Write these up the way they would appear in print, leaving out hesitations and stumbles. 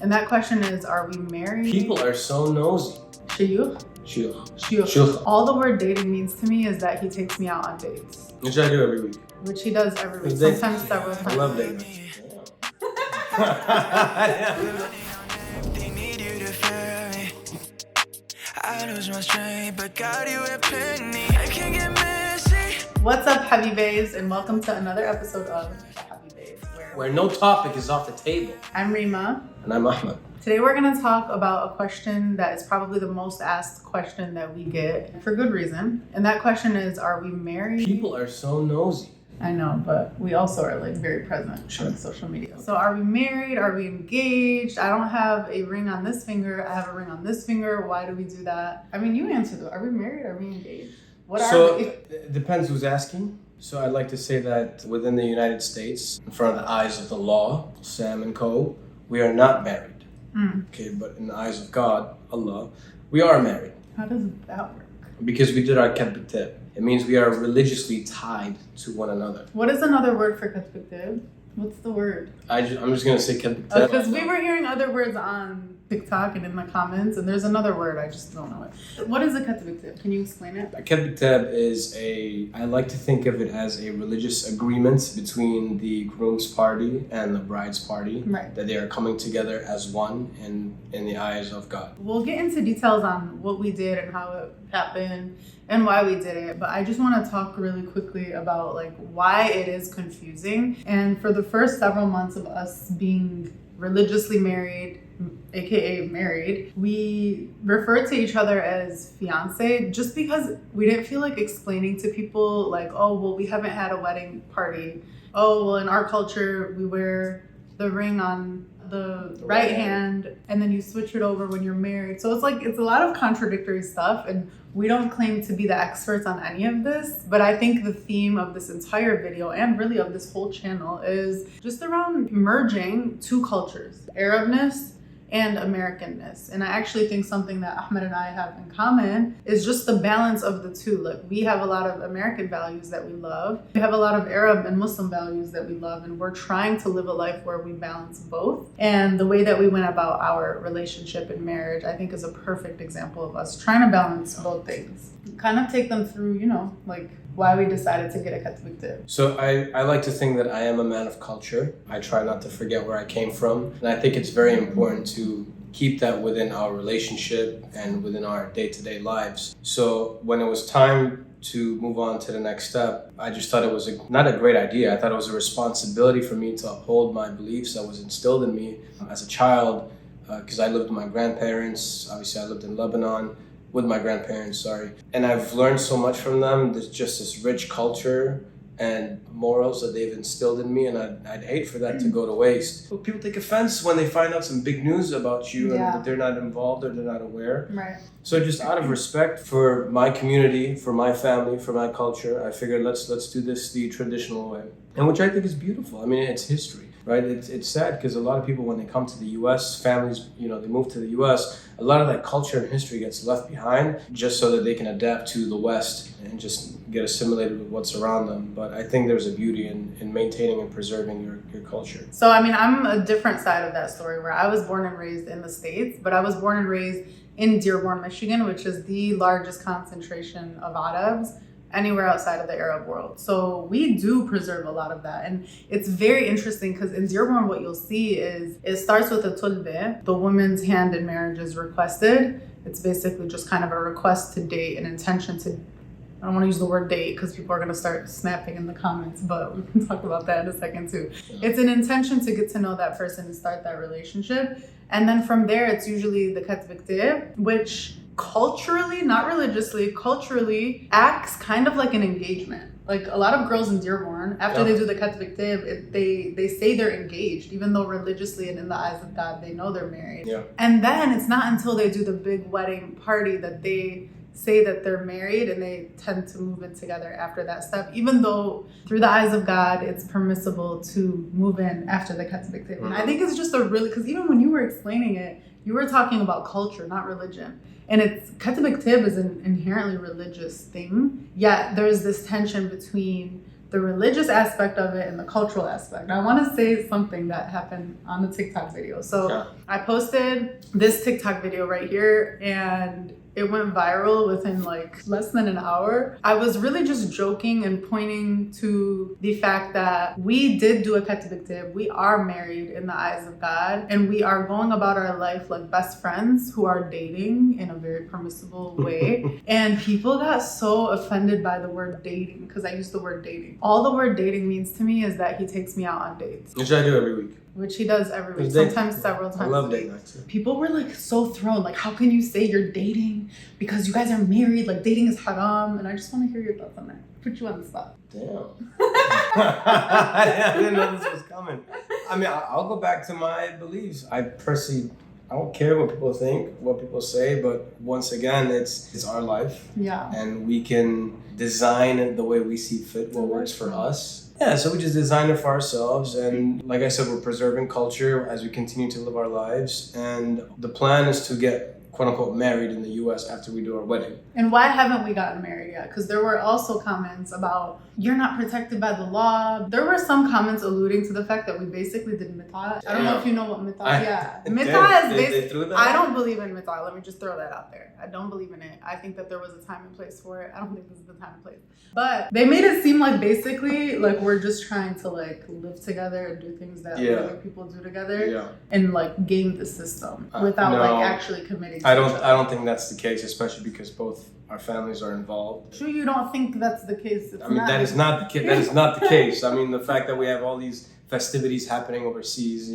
And that question is, are we married? People are so nosy. Shayukh? Shuyukh. All the word dating means to me is that he takes me out on dates. Which I do every week. Which he does every week, sometimes several times. I love dating. They need you to fear me. I lose my strength, but God, you have plenty. I can't get messy. What's up, Habibes, and welcome to another episode of Habibes, Where no topic is off the table. I'm Rima. And I'm Ahmad. Today we're going to talk about a question that is probably the most asked question that we get, for good reason. And that question is, are we married? People are so nosy. I know, but we also are very present on social media. So are we married? Are we engaged? I don't have a ring on this finger. I have a ring on this finger. Why do we do that? I mean, you answer though. Are we married? Are we engaged? What are we? It depends who's asking. So I'd like to say that within the United States, in front of the eyes of the law, Sam and Co., we are not married. Okay, but in the eyes of God, Allah, we are married. How does that work? Because we did our Katib Kitab. It means we are religiously tied to one another. What is another word for Katib Kitab? What's the word? I'm just going to say Katib Kitab. Because we were hearing other words on TikTok and in the comments, and there's another word, I just don't know it. What is a Katib Kitab? Can you explain it? A Katib Kitab is I like to think of it as a religious agreement between the groom's party and the bride's party. Right. That they are coming together as one in the eyes of God. We'll get into details on what we did and how it happened and why we did it, but I just want to talk really quickly about why it is confusing. And for the first several months of us being religiously married, aka married, we referred to each other as fiance just because we didn't feel like explaining to people oh well, we haven't had a wedding party. Oh well, in our culture we wear the ring on the right hand and then you switch it over when you're married. So it's a lot of contradictory stuff, and we don't claim to be the experts on any of this, but I think the theme of this entire video and really of this whole channel is just around merging two cultures, Arabness and Americanness. And I actually think something that Ahmad and I have in common is just the balance of the two. We have a lot of American values that we love. We have a lot of Arab and Muslim values that we love, and we're trying to live a life where we balance both. And the way that we went about our relationship and marriage, I think, is a perfect example of us trying to balance both things. Kind of take them through, why we decided to get a Katib Kitab. So I like to think that I am a man of culture. I try not to forget where I came from. And I think it's very important to keep that within our relationship and within our day-to-day lives. So when it was time to move on to the next step, I just thought it was not a great idea. I thought it was a responsibility for me to uphold my beliefs that was instilled in me as a child, because I lived with my grandparents. Obviously, I lived in Lebanon. With my grandparents, And I've learned so much from them. There's just this rich culture and morals that they've instilled in me, and I'd hate for that to go to waste. But people take offense when they find out some big news about you and that they're not involved or they're not aware. Right. So just out of respect for my community, for my family, for my culture, I figured let's do this the traditional way. And which I think is beautiful. I mean, it's history. Right, it's sad because a lot of people, when they come to the U.S., families, they move to the U.S., a lot of that culture and history gets left behind just so that they can adapt to the West and just get assimilated with what's around them. But I think there's a beauty in maintaining and preserving your culture. So, I'm a different side of that story where I was born and raised in the States, but I was born and raised in Dearborn, Michigan, which is the largest concentration of Arabs anywhere outside of the Arab world. So we do preserve a lot of that. And it's very interesting because in Dearborn, what you'll see is it starts with a tulbe. The woman's hand in marriage is requested. It's basically just kind of a request to date, an intention to, I don't want to use the word date because people are going to start snapping in the comments, but we can talk about that in a second too. It's an intention to get to know that person and start that relationship. And then from there, it's usually the Katib Kitab, which culturally, not religiously, culturally acts kind of like an engagement. A lot of girls in Dearborn, after they do the Katib Kitab, they say they're engaged, even though religiously and in the eyes of God, they know they're married. Yeah. And then it's not until they do the big wedding party that they say that they're married, and they tend to move in together after that step, even though through the eyes of God, it's permissible to move in after the Katib Kitab. Mm-hmm. And I think it's just because even when you were explaining it, you were talking about culture, not religion. And Katib Kitab is an inherently religious thing, yet there's this tension between the religious aspect of it and the cultural aspect. I want to say something that happened on the TikTok video. So I posted this TikTok video right here, and it went viral within like less than an hour. I was really just joking and pointing to the fact that we did do a Katib Kitab. We are married in the eyes of God, and we are going about our life like best friends who are dating in a very permissible way. And people got so offended by the word dating because I used the word dating. All the word dating means to me is that he takes me out on dates. Which I do every week. Which he does every week, sometimes several times. I love date nights. People were like so thrown, like, how can you say you're dating because you guys are married? Like, dating is haram. And I just want to hear your thoughts on that. Put you on the spot. Damn. I didn't know this was coming. I mean, I'll go back to my beliefs. I don't care what people think, what people say, but once again, it's our life. Yeah. And we can design it the way we see fit, what works for us. Yeah, so we just design it for ourselves, and like I said, we're preserving culture as we continue to live our lives, and the plan is to get quote-unquote married in the US after we do our wedding. And why haven't we gotten married yet? Because there were also comments about, you're not protected by the law. There were some comments alluding to the fact that we basically did mitah. I don't know if you know what mitah is. Yeah. Mitah is basically, I don't believe in mitah. Let me just throw that out there. I don't believe in it. I think that there was a time and place for it. I don't think this is the time and place. But they made it seem like basically like we're just trying to like live together and do things that other people do together and like game the system without like actually committing. I don't think that's the case, especially because both our families are involved. Sure, you don't think that's the case. That is not the case. That is not the case. I mean, the fact that we have all these festivities happening overseas,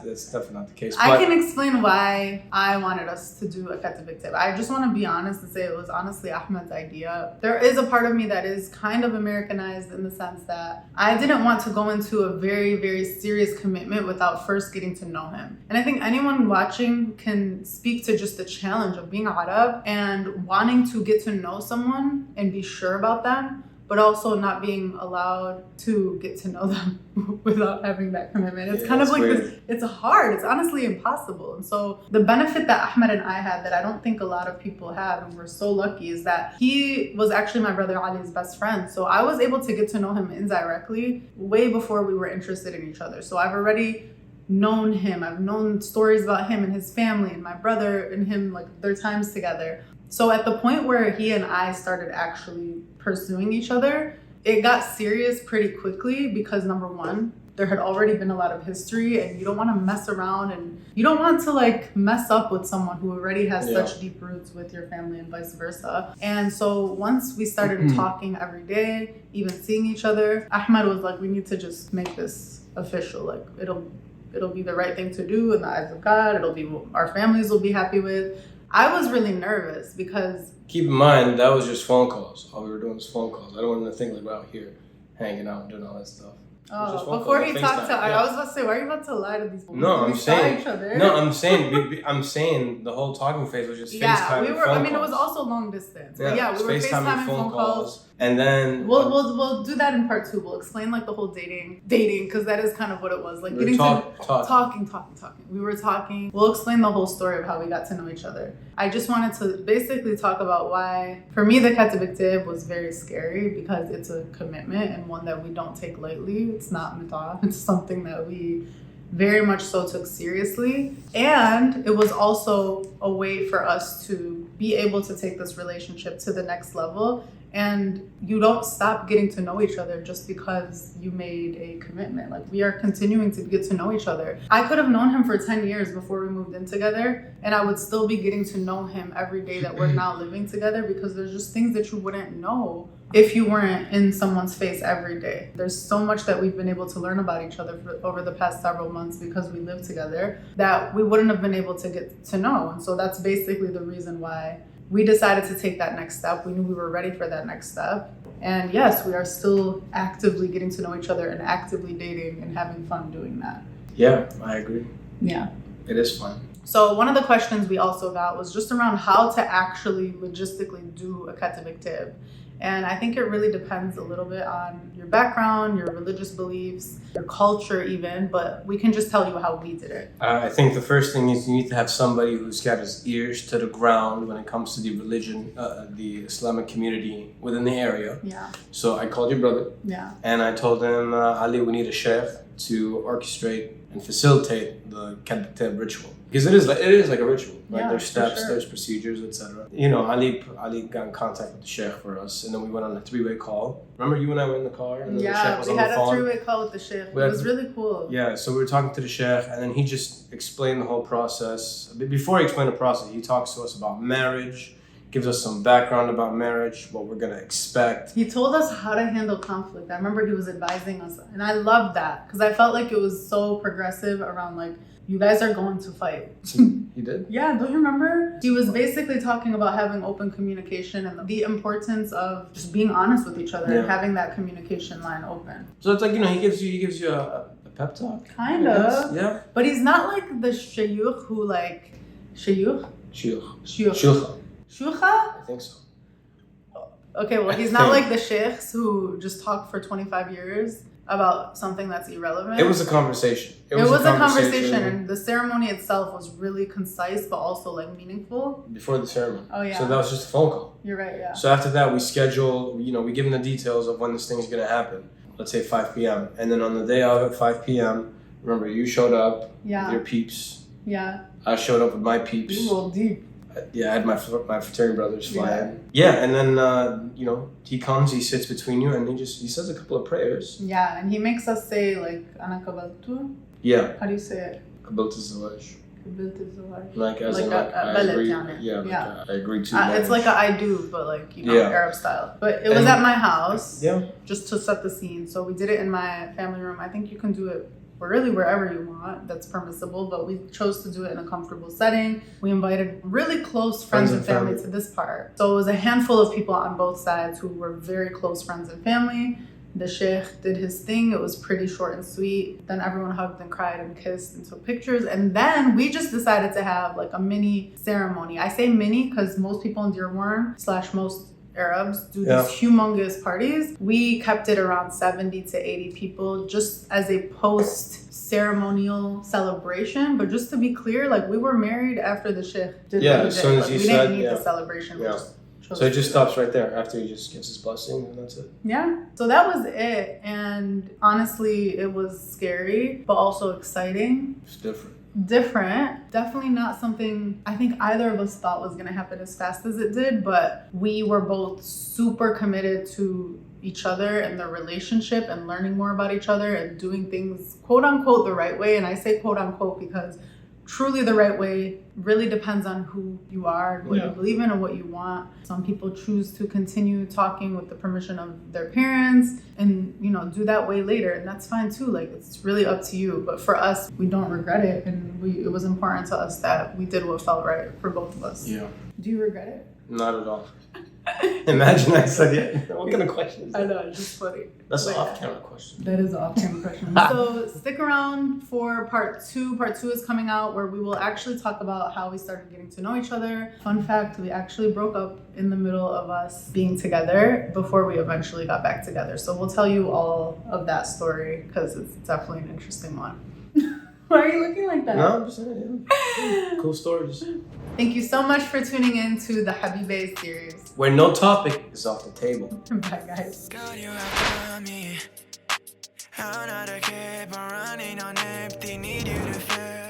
that's definitely not the case. I can explain why I wanted us to do a Katib Kitab. I just want to be honest and say it was honestly Ahmad's idea. There is a part of me that is kind of Americanized in the sense that I didn't want to go into a very, very serious commitment without first getting to know him. And I think anyone watching can speak to just the challenge of being Arab and wanting to get to know someone and be sure about them, but also not being allowed to get to know them without having that commitment. It's kind of like this, it's hard. It's honestly impossible. And so the benefit that Ahmad and I had that I don't think a lot of people have, and we're so lucky, is that he was actually my brother Ali's best friend. So I was able to get to know him indirectly way before we were interested in each other. So I've already known him. I've known stories about him and his family and my brother and him, like their times together. So at the point where he and I started actually pursuing each other, it got serious pretty quickly because number one, there had already been a lot of history and you don't want to mess around and you don't want to like mess up with someone who already has such deep roots with your family and vice versa. And so once we started talking every day, even seeing each other, Ahmad was like, we need to just make this official. Like it'll be the right thing to do in the eyes of God. It'll be what our families will be happy with. I was really nervous because... Keep in mind, that was just phone calls. All we were doing was phone calls. I don't want to think like we're out here hanging out and doing all that stuff. Oh, before he talked to... I was about to say, why are you about to lie to these people? No, I'm saying the whole talking phase was just FaceTime and phone calls. It was also long distance. Yeah, we were FaceTime and phone calls. And then... We'll do that in part 2. We'll explain like the whole dating, because that is kind of what it was. Like getting talking. We were talking. We'll explain the whole story of how we got to know each other. I just wanted to basically talk about why, for me, the Katib Kitab was very scary because it's a commitment and one that we don't take lightly. It's not mitah. It's something that we very much so took seriously. And it was also a way for us to be able to take this relationship to the next level. And you don't stop getting to know each other just because you made a commitment. Like we are continuing to get to know each other. I could have known him for 10 years before we moved in together, and I would still be getting to know him every day that we're now living together because there's just things that you wouldn't know if you weren't in someone's face every day. There's so much that we've been able to learn about each other over the past several months because we live together that we wouldn't have been able to get to know. And so that's basically the reason why we decided to take that next step. We knew we were ready for that next step. And yes, we are still actively getting to know each other and actively dating and having fun doing that. Yeah, I agree. Yeah. It is fun. So one of the questions we also got was just around how to actually logistically do a Katib Kitab. And I think it really depends a little bit on your background, your religious beliefs, your culture even, but we can just tell you how we did it. I think the first thing is you need to have somebody who's got his ears to the ground when it comes to the religion, the Islamic community within the area. Yeah. So I called your brother. Yeah. And I told him, Ali, we need a sheikh to orchestrate and facilitate the Katib Kitab ritual. Because it is like a ritual, right? Yeah, There's steps, sure. there's procedures, etc. You know, Ali got in contact with the sheikh for us, and then we went on a 3-way call. Remember, you and I were in the car, and then the sheikh was on the phone. We had a 3-way call with the sheikh. It was really cool. Yeah, so we were talking to the sheikh, and then he just explained the whole process. Before he explained the process, he talks to us about marriage, gives us some background about marriage, what we're gonna expect. He told us how to handle conflict. I remember he was advising us, and I loved that because I felt like it was so progressive around like, you guys are going to fight. He did? Yeah, don't you remember? He was basically talking about having open communication and the importance of just being honest with each other and having that communication line open. So it's like, you know, he gives you a pep talk. Kind of. Yeah. But he's not like the shaykh who like... Shaykh? Sheikh. Shuyukha? I think so. Okay, well, he's not like the sheikhs who just talk for 25 years about something that's irrelevant. It was a conversation. It was a conversation, and the ceremony itself was really concise, but also like meaningful. Before the ceremony. Oh yeah. So that was just a phone call. You're right, yeah. So after that, we schedule, you know, we give them the details of when this thing is going to happen. Let's say 5 p.m. And then on the day of at 5 p.m., remember, you showed up with your peeps. Yeah. I showed up with my peeps. You rolled deep. Yeah, I had my fraternity brothers fly in. Yeah, and then, you know, he comes, he sits between you, and he says a couple of prayers. Yeah, and he makes us say, like, Ana kabaltu. Yeah. How do you say it? Kabaltu zawaj. Kabaltu zawaj. Like, as like in, like, I agree. Yeah, like, yeah. I agree to it's like a I do, but like, you know, Arab style. But it was at my house. Yeah. Just to set the scene. So we did it in my family room. I think you can do it really wherever you want. That's permissible. But we chose to do it in a comfortable setting. We invited really close friends and family to this part. So it was a handful of people on both sides who were very close friends and family. The sheikh did his thing. It was pretty short and sweet. Then everyone hugged and cried and kissed and took pictures. And then we just decided to have like a mini ceremony. I say mini because most people in Dearborn / most Arabs do these humongous parties. We kept it around 70 to 80 people just as a post-ceremonial celebration. But just to be clear, like we were married after the sheikh did what he as soon did. as he We said, didn't need the celebration. Yeah. So it just stops right there after he just gives his blessing and that's it. Yeah. So that was it. And honestly, it was scary, but also exciting. It's different. Definitely not something I think either of us thought was going to happen as fast as it did, but we were both super committed to each other and the relationship and learning more about each other and doing things quote unquote the right way. And I say quote unquote because truly the right way really depends on who you are, what you believe in and what you want. Some people choose to continue talking with the permission of their parents and, you know, do that way later. And that's fine too. Like, it's really up to you. But for us, we don't regret it. And it was important to us that we did what felt right for both of us. Yeah. Do you regret it? Not at all. Imagine I said it. What kind of question is that? I know, it's just funny. That's an off-camera question. That is an off-camera question. So stick around for part 2. Part 2 is coming out where we will actually talk about how we started getting to know each other. Fun fact, we actually broke up in the middle of us being together before we eventually got back together. So we'll tell you all of that story because it's definitely an interesting one. Why are you looking like that? No, I'm just saying, cool stories. Thank you so much for tuning in to the Habibe series. Where no topic is off the table. Bye, guys. God, you have me. I'm not a kid, but running on empty. Need you to fill